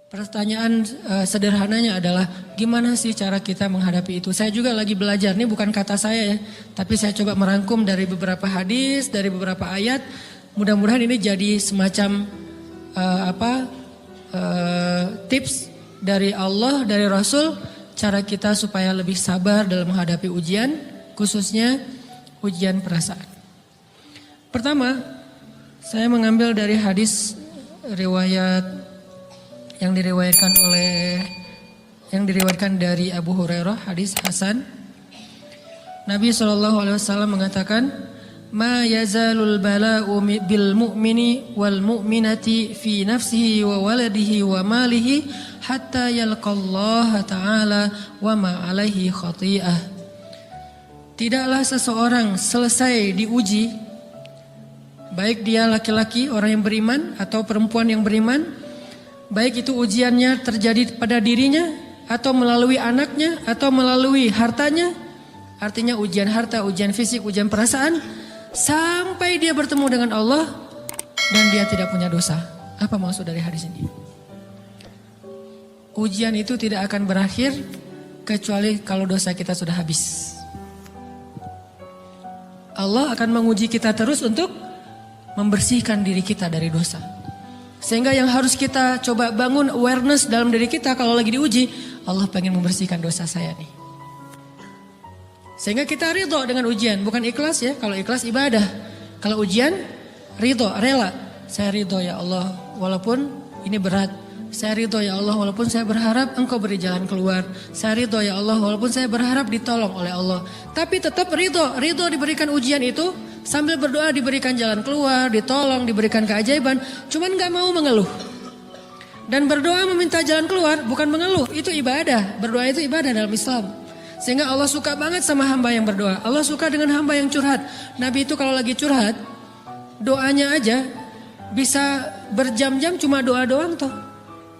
Pertanyaan sederhananya adalah gimana sih cara kita menghadapi itu? Saya juga lagi belajar, ini bukan kata saya ya, tapi saya coba merangkum dari beberapa hadis, dari beberapa ayat. Mudah-mudahan ini jadi semacam tips dari Allah, dari Rasul, cara kita supaya lebih sabar dalam menghadapi ujian, khususnya ujian perasaan. Pertama, saya mengambil dari hadis riwayat yang diriwayatkan dari Abu Hurairah, hadis Hasan. Nabi SAW mengatakan, "Ma yazalul bala'u bil mu'mini wal mu'minati fi nafsihi wa waladihi wa malihi hatta yalqallaha ta'ala wa ma alaihi khati'ah." Tidaklah seseorang selesai diuji, baik dia laki-laki orang yang beriman atau perempuan yang beriman, baik itu ujiannya terjadi pada dirinya atau melalui anaknya atau melalui hartanya, artinya ujian harta, ujian fisik, ujian perasaan, sampai dia bertemu dengan Allah dan dia tidak punya dosa. Apa maksud dari hadis ini? Ujian itu tidak akan berakhir kecuali kalau dosa kita sudah habis. Allah akan menguji kita terus untuk membersihkan diri kita dari dosa. Sehingga yang harus kita coba bangun awareness dalam diri kita kalau lagi diuji, Allah pengen membersihkan dosa saya nih. Sehingga kita ridho dengan ujian, bukan ikhlas ya. Kalau ikhlas ibadah, kalau ujian ridho, rela. Saya ridho ya Allah walaupun ini berat. Saya ridho ya Allah walaupun saya berharap Engkau beri jalan keluar. Saya ridho ya Allah walaupun saya berharap ditolong oleh Allah. Tapi tetap ridho diberikan ujian itu. Sambil berdoa diberikan jalan keluar, ditolong, diberikan keajaiban. Cuman gak mau mengeluh. Dan berdoa meminta jalan keluar bukan mengeluh. Itu ibadah. Berdoa itu ibadah dalam Islam. Sehingga Allah suka banget sama hamba yang berdoa. Allah suka dengan hamba yang curhat. Nabi itu kalau lagi curhat, doanya aja bisa berjam-jam cuma doa doang tuh.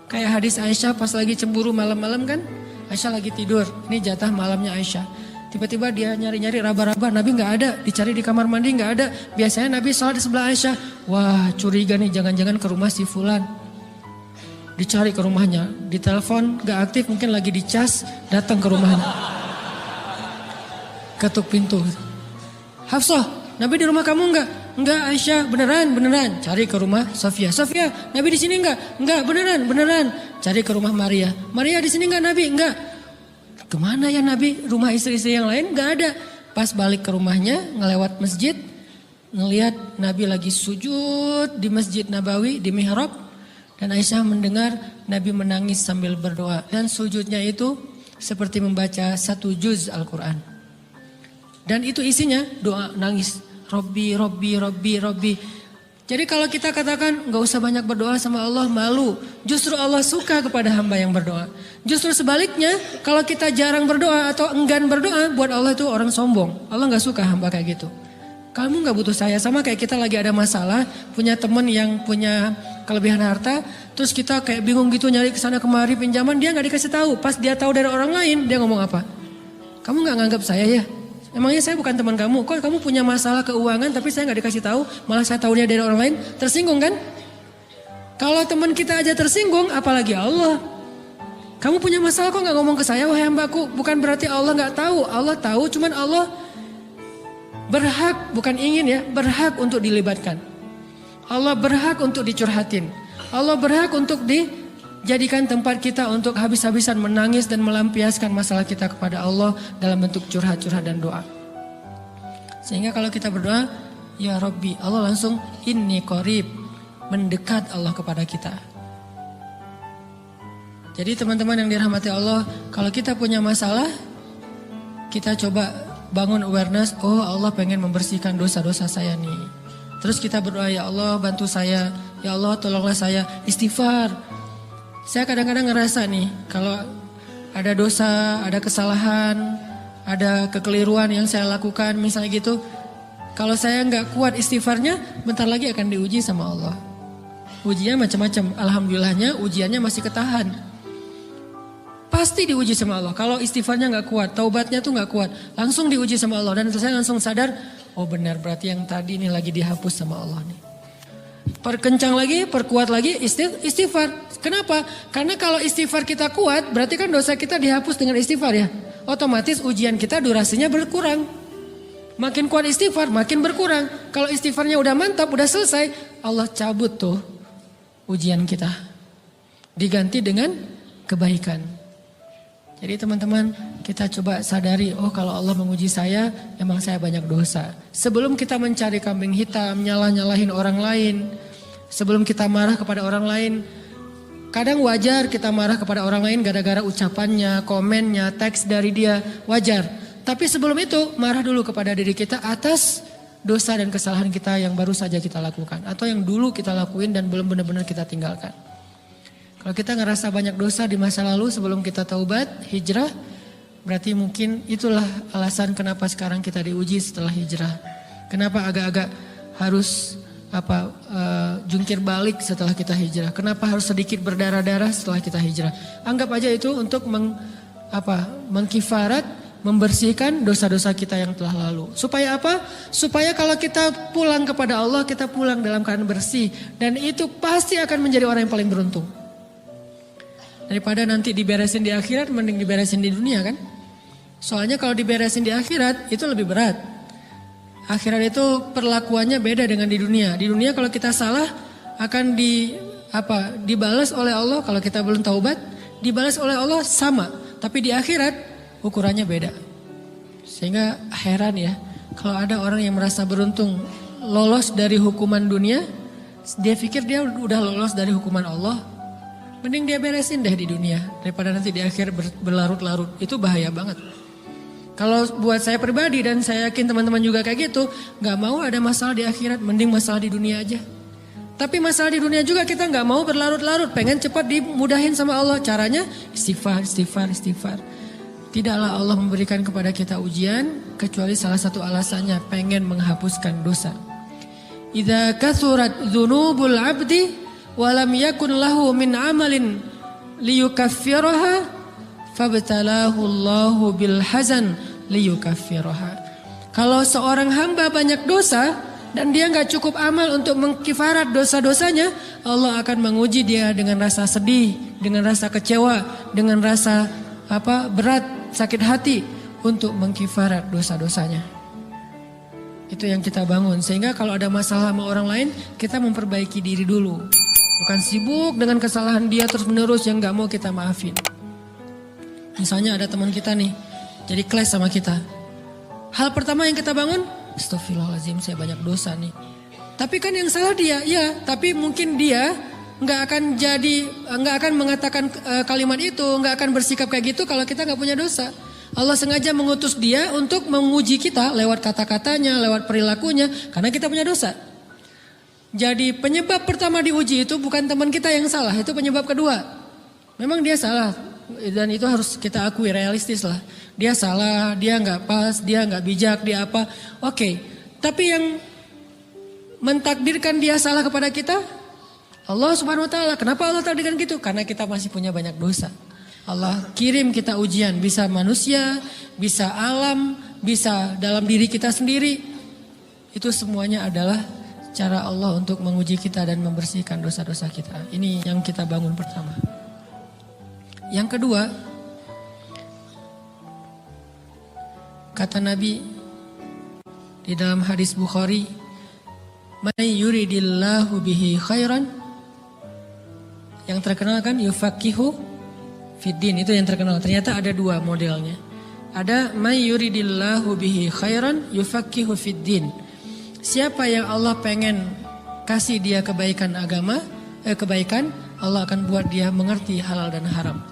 Kayak hadis Aisyah pas lagi cemburu malam-malam kan. Aisyah lagi tidur. Ini jatah malamnya Aisyah. Tiba-tiba dia nyari-nyari raba-raba, Nabi gak ada, dicari di kamar mandi gak ada. Biasanya Nabi sholat di sebelah Aisyah. Wah curiga nih, jangan-jangan ke rumah si Fulan. Dicari ke rumahnya, ditelepon gak aktif, mungkin lagi dicas, datang ke rumahnya. Ketuk pintu. Hafsah, Nabi di rumah kamu enggak? Enggak Aisyah, beneran. Cari ke rumah Sofia. Sofia, Nabi di sini enggak? Enggak, beneran. Cari ke rumah Maria. Maria di sini enggak Nabi? Enggak. Kemana ya Nabi? Rumah istri-istri yang lain gak ada. Pas balik ke rumahnya, ngelewat masjid, ngelihat Nabi lagi sujud di Masjid Nabawi, di mihrab. Dan Aisyah mendengar Nabi menangis sambil berdoa. Dan sujudnya itu seperti membaca 1 juz Al-Quran. Dan itu isinya doa nangis. Robbi. Jadi kalau kita katakan gak usah banyak berdoa sama Allah, malu. Justru Allah suka kepada hamba yang berdoa. Justru sebaliknya kalau kita jarang berdoa atau enggan berdoa, buat Allah itu orang sombong. Allah gak suka hamba kayak gitu. Kamu gak butuh saya, sama kayak kita lagi ada masalah, punya teman yang punya kelebihan harta, terus kita kayak bingung gitu nyari kesana kemari pinjaman, dia gak dikasih tahu. Pas dia tahu dari orang lain, dia ngomong apa? Kamu gak nganggap saya ya? Emangnya saya bukan teman kamu? Kok kamu punya masalah keuangan tapi saya gak dikasih tahu, malah saya tahunya dari orang lain? Tersinggung kan? Kalau teman kita aja tersinggung, apalagi Allah. Kamu punya masalah kok gak ngomong ke saya, wahai hambaku? Bukan berarti Allah gak tahu. Allah tahu, cuman Allah berhak, bukan ingin ya, berhak untuk dilibatkan. Allah berhak untuk dicurhatin. Allah berhak untuk dijadikan tempat kita untuk habis-habisan menangis dan melampiaskan masalah kita kepada Allah dalam bentuk curhat-curhat dan doa. Sehingga kalau kita berdoa, ya Rabbi, Allah langsung inni qarib, mendekat Allah kepada kita. Jadi teman-teman yang dirahmati Allah, kalau kita punya masalah, kita coba bangun awareness, oh Allah pengen membersihkan dosa-dosa saya nih. Terus kita berdoa, ya Allah bantu saya, ya Allah tolonglah saya, istighfar. Saya kadang-kadang ngerasa nih, kalau ada dosa, ada kesalahan, ada kekeliruan yang saya lakukan misalnya gitu, kalau saya nggak kuat istighfarnya, bentar lagi akan diuji sama Allah. Ujiannya macam-macam, alhamdulillahnya ujiannya masih ketahan. Pasti diuji sama Allah. Kalau istighfarnya nggak kuat, taubatnya tuh nggak kuat, langsung diuji sama Allah. Dan saya langsung sadar, oh benar berarti yang tadi ini lagi dihapus sama Allah nih. perkencang lagi, perkuat lagi istighfar. Kenapa? Karena kalau istighfar kita kuat, berarti kan dosa kita dihapus dengan istighfar ya. Otomatis ujian kita durasinya berkurang. Makin kuat istighfar, makin berkurang. Kalau istighfarnya udah mantap, udah selesai, Allah cabut tuh ujian kita. Diganti dengan kebaikan. Jadi teman-teman, kita coba sadari, oh kalau Allah menguji saya, emang saya banyak dosa. Sebelum kita mencari kambing hitam, nyalahin orang lain, sebelum kita marah kepada orang lain, kadang wajar kita marah kepada orang lain gara-gara ucapannya, komennya, teks dari dia, wajar. Tapi sebelum itu, marah dulu kepada diri kita atas dosa dan kesalahan kita yang baru saja kita lakukan. Atau yang dulu kita lakuin dan belum benar-benar kita tinggalkan. Kalau kita ngerasa banyak dosa di masa lalu sebelum kita taubat, hijrah, berarti mungkin itulah alasan kenapa sekarang kita diuji setelah hijrah. Kenapa agak-agak harus jungkir balik setelah kita hijrah. Kenapa harus sedikit berdarah-darah setelah kita hijrah. Anggap aja itu untuk mengkifarat, membersihkan dosa-dosa kita yang telah lalu. Supaya apa? Supaya kalau kita pulang kepada Allah, kita pulang dalam keadaan bersih. Dan itu pasti akan menjadi orang yang paling beruntung. Daripada nanti diberesin di akhirat, mending diberesin di dunia kan. Soalnya kalau diberesin di akhirat itu lebih berat. Akhirat itu perlakuannya beda dengan di dunia. Di dunia kalau kita salah akan dibalas oleh Allah. Kalau kita belum taubat, dibalas oleh Allah sama. Tapi di akhirat ukurannya beda. Sehingga heran ya, kalau ada orang yang merasa beruntung lolos dari hukuman dunia, dia pikir dia udah lolos dari hukuman Allah. Mending dia beresin deh di dunia daripada nanti di akhir berlarut-larut. Itu bahaya banget. Kalau buat saya pribadi dan saya yakin teman-teman juga kayak gitu, gak mau ada masalah di akhirat, mending masalah di dunia aja. Tapi masalah di dunia juga kita gak mau berlarut-larut, pengen cepat dimudahin sama Allah. Caranya istighfar. Tidaklah Allah memberikan kepada kita ujian kecuali salah satu alasannya pengen menghapuskan dosa. Idza kathurat dzunubul 'abdi wa lam yakun lahu min 'amalin liyukaffiraha fabtalahu Allahu bil hazan liyukaffiraha. Kalau seorang hamba banyak dosa dan dia enggak cukup amal untuk mengkifarat dosa-dosanya, Allah akan menguji dia dengan rasa sedih, dengan rasa kecewa, dengan rasa berat, sakit hati untuk mengkifarat dosa-dosanya. Itu yang kita bangun. Sehingga kalau ada masalah sama orang lain, kita memperbaiki diri dulu. Bukan sibuk dengan kesalahan dia terus menerus yang gak mau kita maafin. Misalnya ada teman kita nih, jadi clash sama kita. Hal pertama yang kita bangun, astagfirullahaladzim saya banyak dosa nih. Tapi kan yang salah dia, ya. Tapi mungkin dia nggak akan mengatakan kalimat itu, nggak akan bersikap kayak gitu kalau kita nggak punya dosa. Allah sengaja mengutus dia untuk menguji kita lewat kata-katanya, lewat perilakunya, karena kita punya dosa. Jadi penyebab pertama diuji itu bukan teman kita yang salah, itu penyebab kedua. Memang dia salah dan itu harus kita akui, realistis lah. Dia salah, dia nggak pas, dia nggak bijak, dia apa? Oke. Tapi yang mentakdirkan dia salah kepada kita, Allah Subhanahu wa taala. Kenapa Allah takdirkan gitu? Karena kita masih punya banyak dosa. Allah kirim kita ujian, bisa manusia, bisa alam, bisa dalam diri kita sendiri. Itu semuanya adalah cara Allah untuk menguji kita dan membersihkan dosa-dosa kita. Ini yang kita bangun pertama. Yang kedua, kata Nabi di dalam hadis Bukhari, "May yuridillahu bihi khairan." Yang terkenal kan yufaqihu fiddin, itu yang terkenal. Ternyata ada dua modelnya. Ada may yuridillahu bihi khairan yufaqihu fiddin. Siapa yang Allah pengen kasih dia kebaikan agama, kebaikan, Allah akan buat dia mengerti halal dan haram.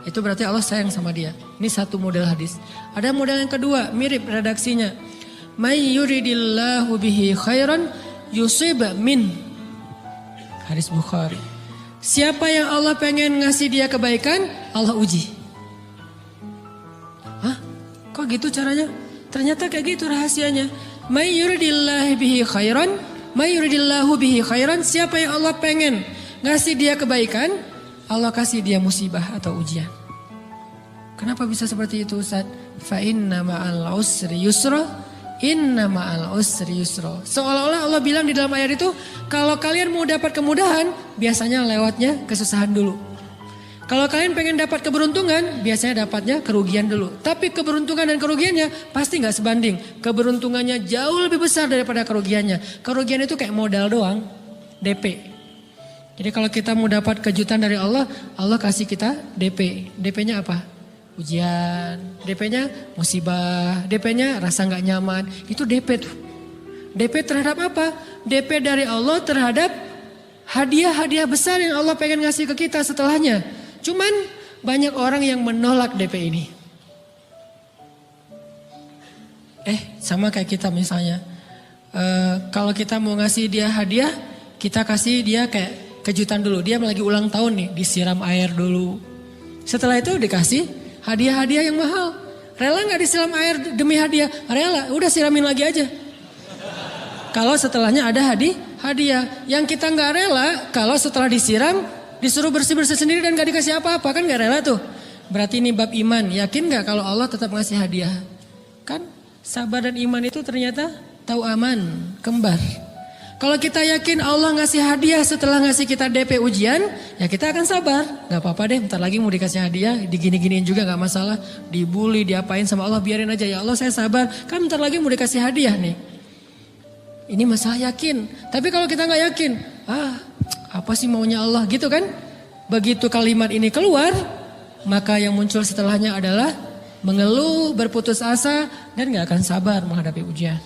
Itu berarti Allah sayang sama dia. Ini satu model hadis. Ada model yang kedua, mirip redaksinya. May yuridillahu bihi khairan yusib min. Hadis Bukhari. Siapa yang Allah pengen ngasih dia kebaikan, Allah uji. Hah? Kok gitu caranya? Ternyata kayak gitu rahasianya. May yuridillahu bihi khairan, may yuridillahu bihi khairan. Siapa yang Allah pengen ngasih dia kebaikan, Allah kasih dia musibah atau ujian. Kenapa bisa seperti itu Ustaz? Fa inna ma'al usri yusra, Inna ma'al usri yusra. Seolah-olah Allah bilang di dalam ayat itu, kalau kalian mau dapat kemudahan, biasanya lewatnya kesusahan dulu. Kalau kalian pengen dapat keberuntungan, biasanya dapatnya kerugian dulu. Tapi keberuntungan dan kerugiannya pasti gak sebanding. Keberuntungannya jauh lebih besar daripada kerugiannya. Kerugian itu kayak modal doang, DP. Jadi kalau kita mau dapat kejutan dari Allah, Allah kasih kita DP. DP-nya apa? Ujian, DP-nya musibah, DP-nya rasa gak nyaman. Itu DP tuh. DP terhadap apa? DP dari Allah terhadap hadiah-hadiah besar yang Allah pengen ngasih ke kita setelahnya. Cuman banyak orang yang menolak DP ini. Sama kayak kita misalnya. Kalau kita mau ngasih dia hadiah, kita kasih dia kayak kejutan dulu. Dia lagi ulang tahun nih, disiram air dulu. Setelah itu dikasih hadiah-hadiah yang mahal. Rela gak disiram air demi hadiah? Rela, udah siramin lagi aja. Kalau setelahnya ada hadiah. Yang kita gak rela, kalau setelah disiram, disuruh bersih-bersih sendiri dan gak dikasih apa-apa, kan gak rela tuh. Berarti ini bab iman. Yakin gak kalau Allah tetap ngasih hadiah? Kan sabar dan iman itu ternyata tahu aman, kembar. Kalau kita yakin Allah ngasih hadiah setelah ngasih kita DP ujian, ya kita akan sabar. Gak apa-apa deh, bentar lagi mau dikasih hadiah, digini-giniin juga gak masalah. Dibully, diapain sama Allah, biarin aja. Ya Allah saya sabar, kan bentar lagi mau dikasih hadiah nih. Ini masalah yakin. Tapi kalau kita gak yakin, apa sih maunya Allah gitu kan. Begitu kalimat ini keluar, maka yang muncul setelahnya adalah mengeluh, berputus asa, dan gak akan sabar menghadapi ujian.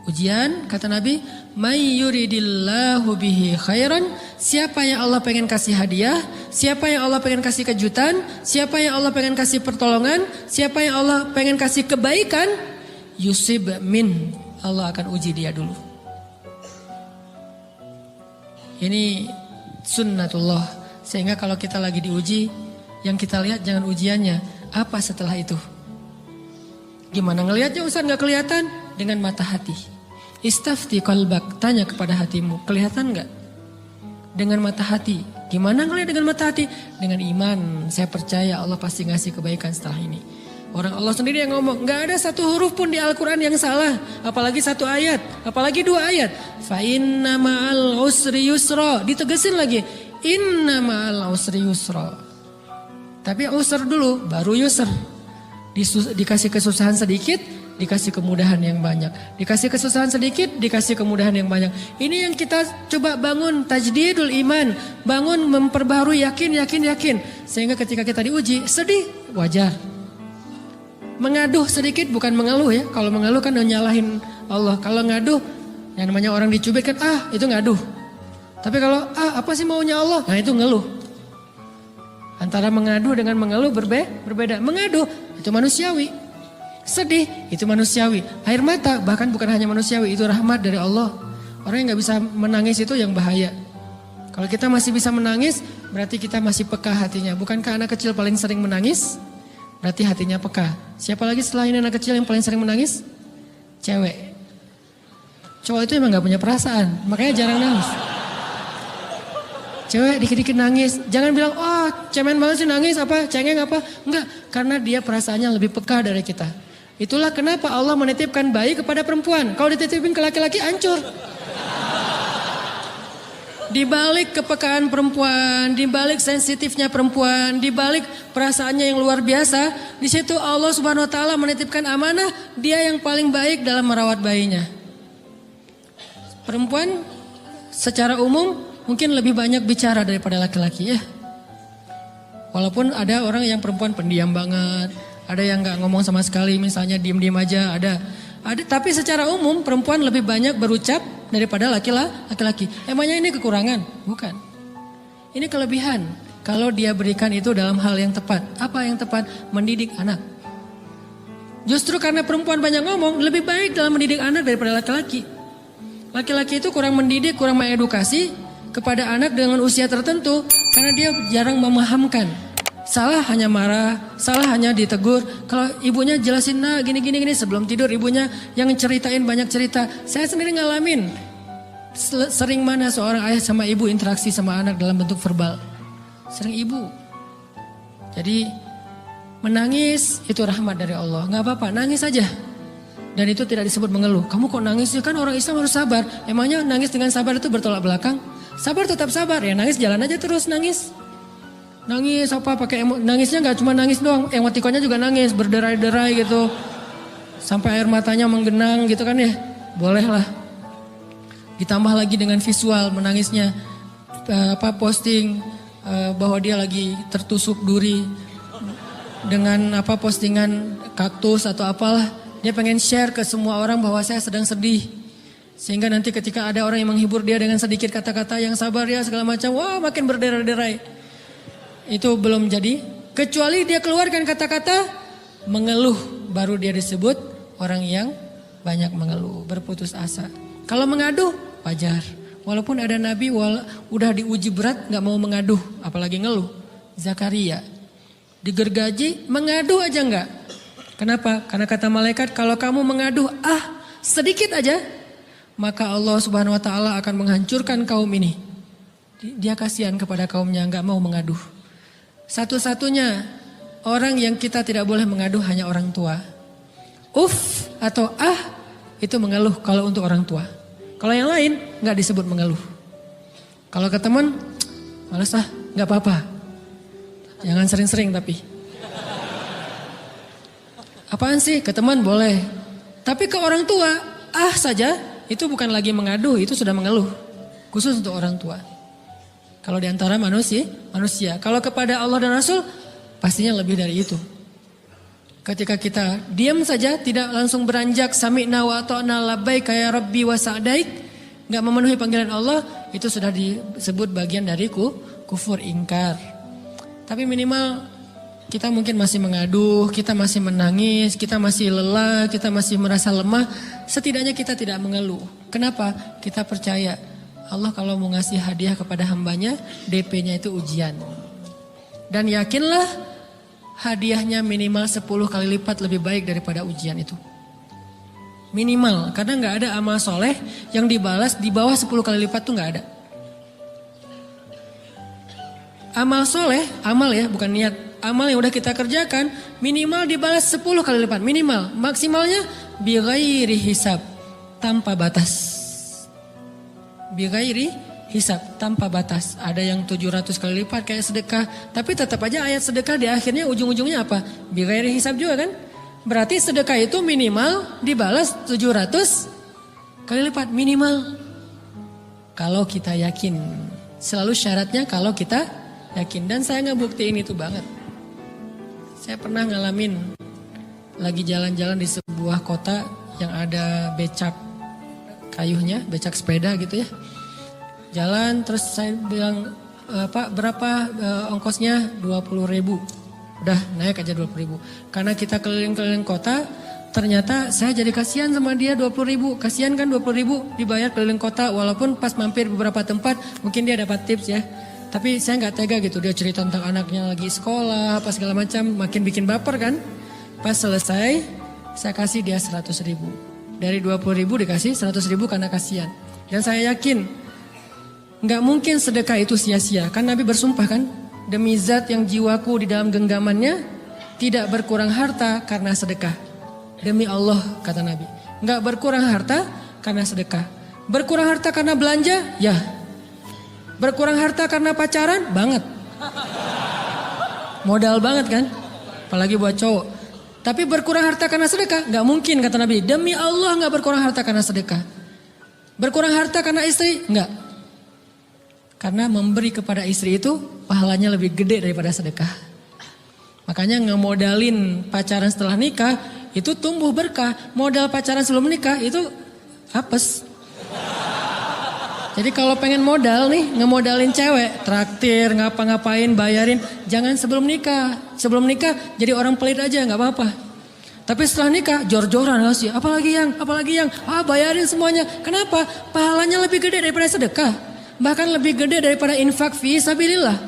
Ujian, kata Nabi, may yuridillahu bihi khairan, siapa yang Allah pengen kasih hadiah, siapa yang Allah pengen kasih kejutan, siapa yang Allah pengen kasih pertolongan, siapa yang Allah pengen kasih kebaikan, yusib min, Allah akan uji dia dulu. Ini sunnatullah, sehingga kalau kita lagi diuji, yang kita lihat jangan ujiannya, apa setelah itu. Gimana ngelihatnya Ustaz gak kelihatan? Dengan mata hati. Istafti qalbak, tanya kepada hatimu, kelihatan gak? Dengan mata hati. Gimana ngelihat dengan mata hati? Dengan iman, saya percaya Allah pasti ngasih kebaikan setelah ini. Orang Allah sendiri yang ngomong, gak ada satu huruf pun di Al-Quran yang salah. Apalagi satu ayat, apalagi dua ayat. Fa inna ma'al usri yusra, ditegesin lagi. Inna ma'al usri yusra. Tapi usr dulu, baru yusr. Dikasih kesusahan sedikit, dikasih kemudahan yang banyak. Dikasih kesusahan sedikit, dikasih kemudahan yang banyak. Ini yang kita coba bangun tajdidul iman. Bangun memperbaharui yakin. Sehingga ketika kita diuji, sedih, wajar. Mengaduh sedikit, bukan mengeluh ya. Kalau mengeluh kan nyalahin Allah. Kalau ngaduh, yang namanya orang dicubit kan, itu ngaduh. Tapi kalau, apa sih maunya Allah? Nah itu ngeluh. Antara mengadu dengan mengeluh berbeda. Mengaduh, itu manusiawi. Sedih, itu manusiawi. Air mata bahkan bukan hanya manusiawi, itu rahmat dari Allah. Orang yang gak bisa menangis itu yang bahaya. Kalau kita masih bisa menangis, berarti kita masih peka hatinya. Bukankah anak kecil paling sering menangis? Berarti hatinya peka. Siapa lagi selain anak kecil yang paling sering menangis? Cewek. Cowok itu emang gak punya perasaan, makanya jarang nangis. Cewek dikit-dikit nangis, jangan bilang, cemen banget sih nangis apa, cengeng apa. Enggak, karena dia perasaannya lebih peka dari kita. Itulah kenapa Allah menitipkan bayi kepada perempuan. Kalau dititipin ke laki-laki hancur. Di balik kepekaan perempuan, di balik sensitifnya perempuan, di balik perasaannya yang luar biasa, di situ Allah Subhanahu wa taala menitipkan amanah, dia yang paling baik dalam merawat bayinya. Perempuan secara umum mungkin lebih banyak bicara daripada laki-laki ya. Walaupun ada orang yang perempuan pendiam banget, ada yang gak ngomong sama sekali, misalnya diem-diem aja, ada. Tapi secara umum perempuan lebih banyak berucap daripada laki-laki. Emangnya ini kekurangan? Bukan. Ini kelebihan. Kalau dia berikan itu dalam hal yang tepat. Apa yang tepat? Mendidik anak. Justru karena perempuan banyak ngomong, lebih baik dalam mendidik anak daripada laki-laki. Laki-laki itu kurang mendidik, kurang mengedukasi kepada anak dengan usia tertentu karena dia jarang memahamkan. Salah hanya marah, salah hanya ditegur. Kalau ibunya jelasin, gini sebelum tidur ibunya yang ceritain banyak cerita. Saya sendiri ngalamin. Sering mana seorang ayah sama ibu interaksi sama anak dalam bentuk verbal. Sering ibu. Jadi menangis itu rahmat dari Allah. Gak apa-apa, nangis aja. Dan itu tidak disebut mengeluh. Kamu kok nangis sih? Kan orang Islam harus sabar. Emangnya nangis dengan sabar itu bertolak belakang? Sabar tetap sabar. Ya nangis jalan aja terus nangis. Nangis apa pakai nangisnya nggak cuma nangis doang. Emotikonnya juga nangis berderai-derai gitu. Sampai air matanya menggenang gitu kan ya. Boleh lah. Ditambah lagi dengan visual menangisnya. Posting bahwa dia lagi tertusuk duri. Dengan postingan kaktus atau apalah. Dia pengen share ke semua orang bahwa saya sedang sedih. Sehingga nanti ketika ada orang yang menghibur dia dengan sedikit kata-kata yang sabar ya segala macam. Wah makin berderai-derai. Itu belum jadi. Kecuali dia keluarkan kata-kata mengeluh. Baru dia disebut orang yang banyak mengeluh. Berputus asa. Kalau mengaduh wajar. Walaupun ada nabi udah diuji berat gak mau mengaduh. Apalagi ngeluh. Zakaria. Digergaji mengadu aja enggak. Kenapa? Karena kata malaikat kalau kamu mengadu sedikit aja. Maka Allah subhanahu wa ta'ala akan menghancurkan kaum ini. Dia kasihan kepada kaumnya enggak mau mengadu. Satu-satunya orang yang kita tidak boleh mengadu hanya orang tua. Atau itu mengeluh kalau untuk orang tua. Kalau yang lain enggak disebut mengeluh. Kalau ke teman malas enggak apa-apa. Jangan sering-sering tapi. Apaan sih? Ke teman boleh. Tapi ke orang tua, saja itu bukan lagi mengadu, itu sudah mengeluh. Khusus untuk orang tua. Kalau di antara manusia. Kalau kepada Allah dan Rasul, pastinya lebih dari itu. Ketika kita diam saja, tidak langsung beranjak sami'na wa ata'na labbaika ya rabbi wa sa'daik, enggak memenuhi panggilan Allah, itu sudah disebut bagian dari kufur ingkar. Tapi minimal kita mungkin masih mengaduh, kita masih menangis, kita masih lelah, kita masih merasa lemah. Setidaknya kita tidak mengeluh. Kenapa? Kita percaya Allah kalau mau ngasih hadiah kepada hambanya, DP-nya itu ujian. Dan yakinlah hadiahnya minimal 10 kali lipat lebih baik daripada ujian itu. Minimal, karena gak ada amal soleh yang dibalas di bawah 10 kali lipat tuh gak ada. Amal soleh, amal ya bukan niat. Amal yang udah kita kerjakan minimal dibalas 10 kali lipat. Minimal, maksimalnya bighairi hisab, tanpa batas. Bighairi hisab, tanpa batas. Ada yang 700 kali lipat kayak sedekah. Tapi tetap aja ayat sedekah di akhirnya ujung-ujungnya apa? Bighairi hisab juga kan? Berarti sedekah itu minimal dibalas 700 kali lipat. Minimal. Kalau kita yakin. Selalu syaratnya kalau kita yakin. Dan saya ngebuktiin itu banget. Saya pernah ngalamin lagi jalan-jalan di sebuah kota yang ada becak kayuhnya, becak sepeda gitu ya. Jalan terus saya bilang, Pak berapa ongkosnya? 20.000. Udah naik aja 20.000. Karena kita keliling-keliling kota, ternyata saya jadi kasihan sama dia 20.000. Kasihan kan 20.000 dibayar keliling kota walaupun pas mampir beberapa tempat mungkin dia dapat tips ya. Tapi saya nggak tega gitu, dia cerita tentang anaknya lagi sekolah, apa segala macam, makin bikin baper kan. Pas selesai, saya kasih dia 100.000. Dari 20.000 dikasih 100.000 karena kasihan. Dan saya yakin, nggak mungkin sedekah itu sia-sia. Kan Nabi bersumpah kan, demi zat yang jiwaku di dalam genggamannya, tidak berkurang harta karena sedekah. Demi Allah kata Nabi, nggak berkurang harta karena sedekah. Berkurang harta karena belanja, ya. Berkurang harta karena pacaran? Banget. Modal banget kan? Apalagi buat cowok. Tapi berkurang harta karena sedekah? Gak mungkin kata Nabi. Demi Allah gak berkurang harta karena sedekah. Berkurang harta karena istri? Enggak. Karena memberi kepada istri itu pahalanya lebih gede daripada sedekah. Makanya ngemodalin pacaran setelah nikah itu tumbuh berkah. Modal pacaran sebelum nikah itu apes. Jadi kalau pengen modal nih, ngemodalin cewek, traktir, ngapa-ngapain, bayarin, jangan sebelum nikah. Sebelum nikah jadi orang pelit aja, nggak apa-apa. Tapi setelah nikah, jor-joran sih, apalagi yang, bayarin semuanya. Kenapa? Pahalanya lebih gede daripada sedekah. Bahkan lebih gede daripada infak fi sabilillah.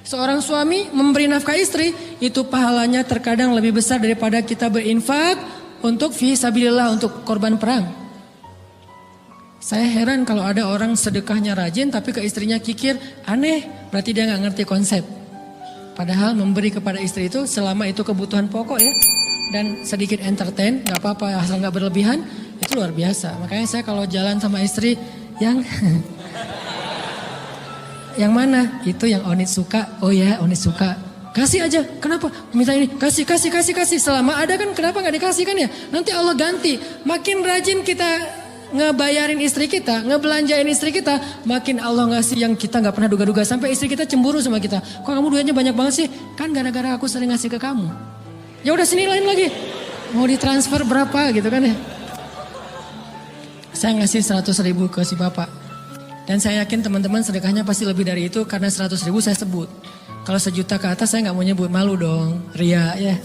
Seorang suami memberi nafkah istri, itu pahalanya terkadang lebih besar daripada kita berinfak untuk fi sabilillah, untuk korban perang. Saya heran kalau ada orang sedekahnya rajin tapi ke istrinya kikir, aneh, berarti dia gak ngerti konsep. Padahal memberi kepada istri itu selama itu kebutuhan pokok ya. dan sedikit entertain, nggak apa-apa asal nggak berlebihan, itu luar biasa. Makanya saya kalau jalan sama istri yang yang mana? Itu yang Onit suka. Oh ya, Onit suka. Kasih aja. Kenapa? Minta ini. Kasih. Selama ada kan kenapa nggak dikasih kan ya? Nanti Allah ganti. Makin rajin kita ngebayarin istri kita, ngebelanjain istri kita, makin Allah ngasih yang kita nggak pernah duga-duga. Sampai istri kita cemburu sama kita. Kok kamu duitnya banyak banget sih? Kan gara-gara aku sering ngasih ke kamu. Ya udah sini lain lagi. Mau ditransfer berapa gitu kan ya? Saya ngasih 100.000 ke si bapak. Dan saya yakin teman-teman sedekahnya pasti lebih dari itu karena 100.000 saya sebut. Kalau 1 juta ke atas saya nggak mau nyebut, malu dong, ria ya.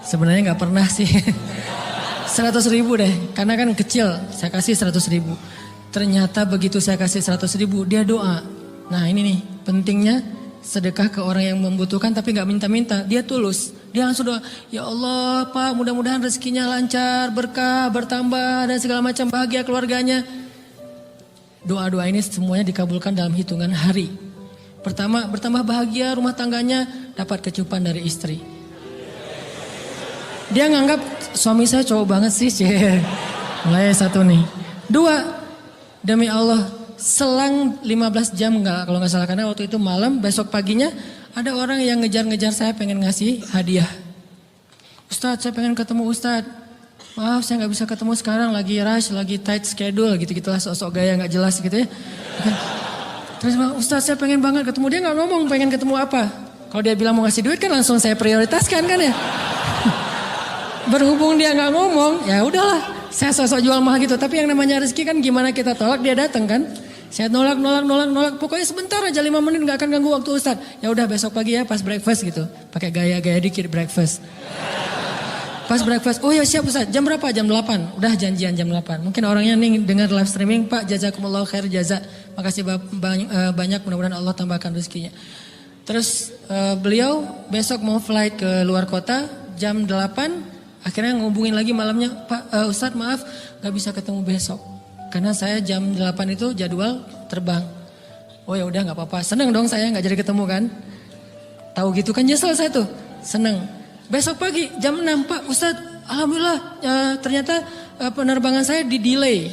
Sebenarnya nggak pernah sih. 100.000 deh, karena kan kecil, saya kasih 100.000. Ternyata begitu saya kasih 100.000, dia doa. Nah ini nih pentingnya sedekah ke orang yang membutuhkan tapi nggak minta-minta, dia tulus. Dia langsung doa, ya Allah Pak mudah-mudahan rezekinya lancar, berkah, bertambah dan segala macam bahagia keluarganya. Doa-doa ini semuanya dikabulkan dalam hitungan hari. Pertama bertambah bahagia rumah tangganya, dapat kecupan dari istri. Dia nganggap suami saya cowok banget sih. Mulai 1 nih. 2, demi Allah selang 15 jam enggak kalau nggak salah karena waktu itu malam, besok paginya ada orang yang ngejar-ngejar saya pengen ngasih hadiah. Ustadz saya pengen ketemu Ustadz. Maaf saya nggak bisa ketemu sekarang lagi rush, lagi tight schedule gitu-gitulah sosok gaya nggak jelas gitu ya. Terus Ustadz saya pengen banget ketemu, dia nggak ngomong pengen ketemu apa. Kalau dia bilang mau ngasih duit kan langsung saya prioritaskan kan ya. Berhubung dia nggak ngomong ya udahlah saya sosok jual mahal gitu. Tapi yang namanya rezeki kan gimana kita tolak dia datang kan. Saya nolak. Pokoknya sebentar aja 5 menit gak akan ganggu waktu Ustadz. Ya udah besok pagi ya pas breakfast gitu. Pakai gaya-gaya dikit breakfast. Pas breakfast, oh ya siap Ustadz. Jam berapa? Jam 8. Udah janjian jam 8. Mungkin orangnya nih dengar live streaming. Pak jazakumullah khair jaza. Makasih banyak mudah-mudahan Allah tambahkan rezekinya. Terus beliau besok mau flight ke luar kota jam 8. Akhirnya ngubungin lagi malamnya. Pak Ustadz maaf gak bisa ketemu besok. Karena saya jam 8 itu jadwal terbang. Oh ya udah nggak apa-apa. Seneng dong saya nggak jadi ketemu kan. Tahu gitu kan nyesel saya tuh. Seneng. Besok pagi jam 6 Pak Ustadz. Alhamdulillah ternyata penerbangan saya di delay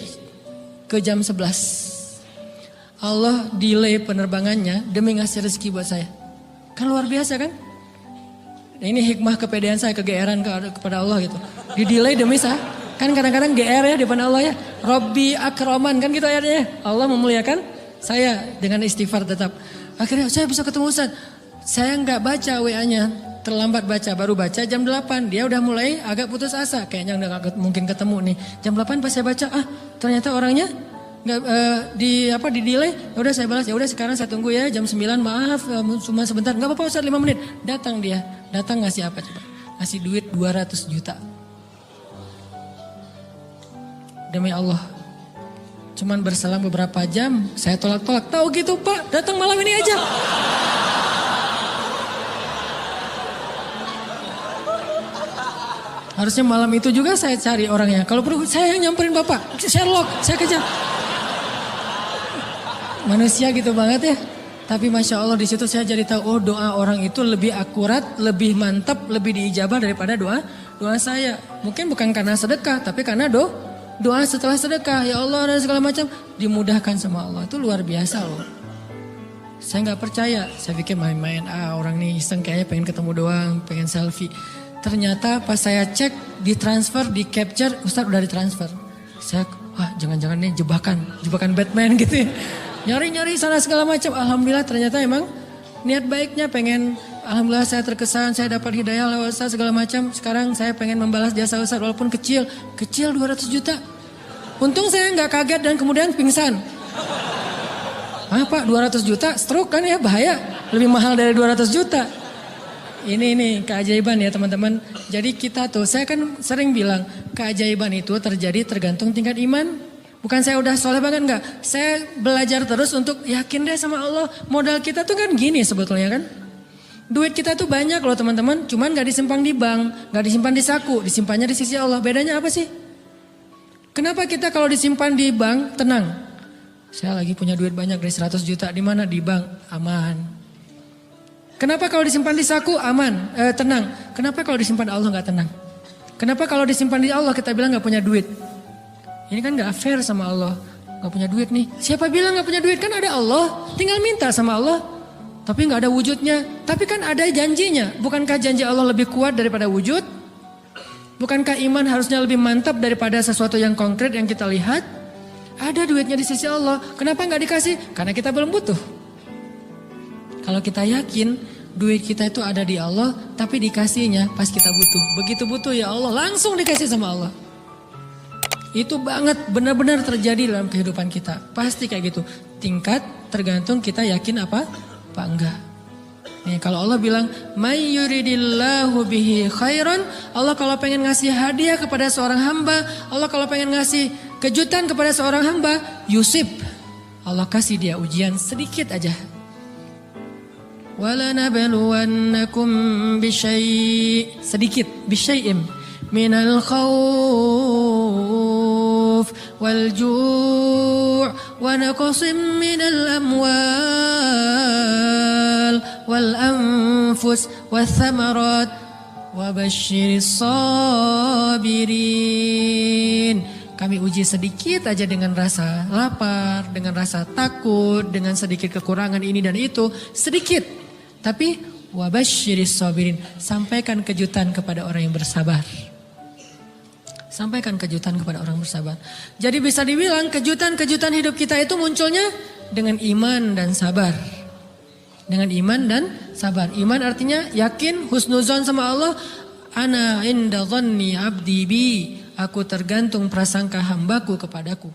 ke jam 11. Allah delay penerbangannya demi ngasih rezeki buat saya. Kan luar biasa kan. Nah, ini hikmah kepedean saya, kegeeran kepada Allah gitu. Di delay demi saya. Kan kadang-kadang GR ya di depan Allah ya. Robbi akraman kan gitu ayatnya. Allah memuliakan saya dengan istighfar tetap. Akhirnya saya bisa ketemu Ustaz. Saya nggak baca WA-nya. Terlambat baca, baru baca jam 8. Dia udah mulai agak putus asa. Kayaknya udah gak mungkin ketemu nih. Jam 8 pas saya baca, ternyata orangnya nggak di delay. Ya udah saya balas. Ya udah sekarang saya tunggu ya jam 9. Maaf cuma sebentar. Nggak apa-apa Ustaz 5 menit. Datang dia. Datang ngasih apa coba? Ngasih duit 200 juta. Demi Allah. Cuman berselang beberapa jam saya tolak-tolak. Tahu gitu Pak, datang malam ini aja. Harusnya malam itu juga saya cari orangnya. Kalau perlu saya yang nyamperin Bapak. Sherlock, saya kejar. Manusia gitu banget ya. Tapi Masya Allah di situ saya jadi tahu, oh doa orang itu lebih akurat, lebih mantap, lebih diijabah daripada doa saya. Mungkin bukan karena sedekah, tapi karena doa setelah sedekah, ya Allah dan segala macam dimudahkan sama Allah. Itu luar biasa loh. Saya nggak percaya, saya pikir main-main. Orang nih iseng kayaknya pengen ketemu doang, pengen selfie. Ternyata pas saya cek, ditransfer, di capture, Ustadz udah ditransfer. Saya, jangan-jangan nih jebakan Batman gitu ya. Nyari-nyari sana segala macam. Alhamdulillah ternyata emang niat baiknya pengen, alhamdulillah saya terkesan, saya dapat hidayah lewat Ustaz segala macam. Sekarang saya pengen membalas jasa Ustaz walaupun kecil 200 juta. Untung saya nggak kaget dan kemudian pingsan. Pak 200 juta stroke kan ya bahaya. Lebih mahal dari 200 juta. Ini keajaiban ya teman-teman. Jadi kita tuh, saya kan sering bilang keajaiban itu terjadi tergantung tingkat iman. Bukan saya udah soleh banget enggak. Saya belajar terus untuk yakin deh sama Allah. Modal kita tuh kan gini sebetulnya kan. Duit kita tuh banyak loh teman-teman. Cuman gak disimpan di bank, gak disimpan di saku. Disimpannya di sisi Allah. Bedanya apa sih? Kenapa kita kalau disimpan di bank tenang? Saya lagi punya duit banyak dari 100 juta. Di mana? Di bank. Aman. Kenapa kalau disimpan di saku aman, tenang? Kenapa kalau disimpan Allah nggak tenang? Kenapa kalau disimpan di Allah kita bilang nggak punya duit? Ini kan nggak fair sama Allah. Nggak punya duit nih. Siapa bilang nggak punya duit? Kan ada Allah. Tinggal minta sama Allah. Tapi nggak ada wujudnya. Tapi kan ada janjinya. Bukankah janji Allah lebih kuat daripada wujud? Bukankah iman harusnya lebih mantap daripada sesuatu yang konkret yang kita lihat? Ada duitnya di sisi Allah. Kenapa nggak dikasih? Karena kita belum butuh. Kalau kita yakin duit kita itu ada di Allah, tapi dikasihnya pas kita butuh. Begitu butuh ya Allah langsung dikasih sama Allah. Itu banget benar-benar terjadi dalam kehidupan kita. Pasti kayak gitu. Tingkat tergantung kita yakin apa enggak. Nih kalau Allah bilang may yuridillahu bihi khairan, Allah kalau pengen ngasih hadiah kepada seorang hamba, Allah kalau pengen ngasih kejutan kepada seorang hamba, yusib. Allah kasih dia ujian sedikit aja. Wala nabluwannakum bisyai' sedikit bisyai'im minal khawf wal ju' wa naqsim minal amwal wal anfus wath thamarat wa basyiris sabirin. Kami uji sedikit aja dengan rasa lapar, dengan rasa takut, dengan sedikit kekurangan ini dan itu, sedikit. Tapi wabasyiris sabirin, sampaikan kejutan kepada orang yang bersabar. Sampaikan kejutan kepada orang bersabar. Jadi bisa dibilang kejutan-kejutan hidup kita itu munculnya dengan iman dan sabar. Dengan iman dan sabar. Iman artinya yakin, husnuzon sama Allah. Ana inda dhanni abdi bi. Aku tergantung prasangka hambaku kepadaku.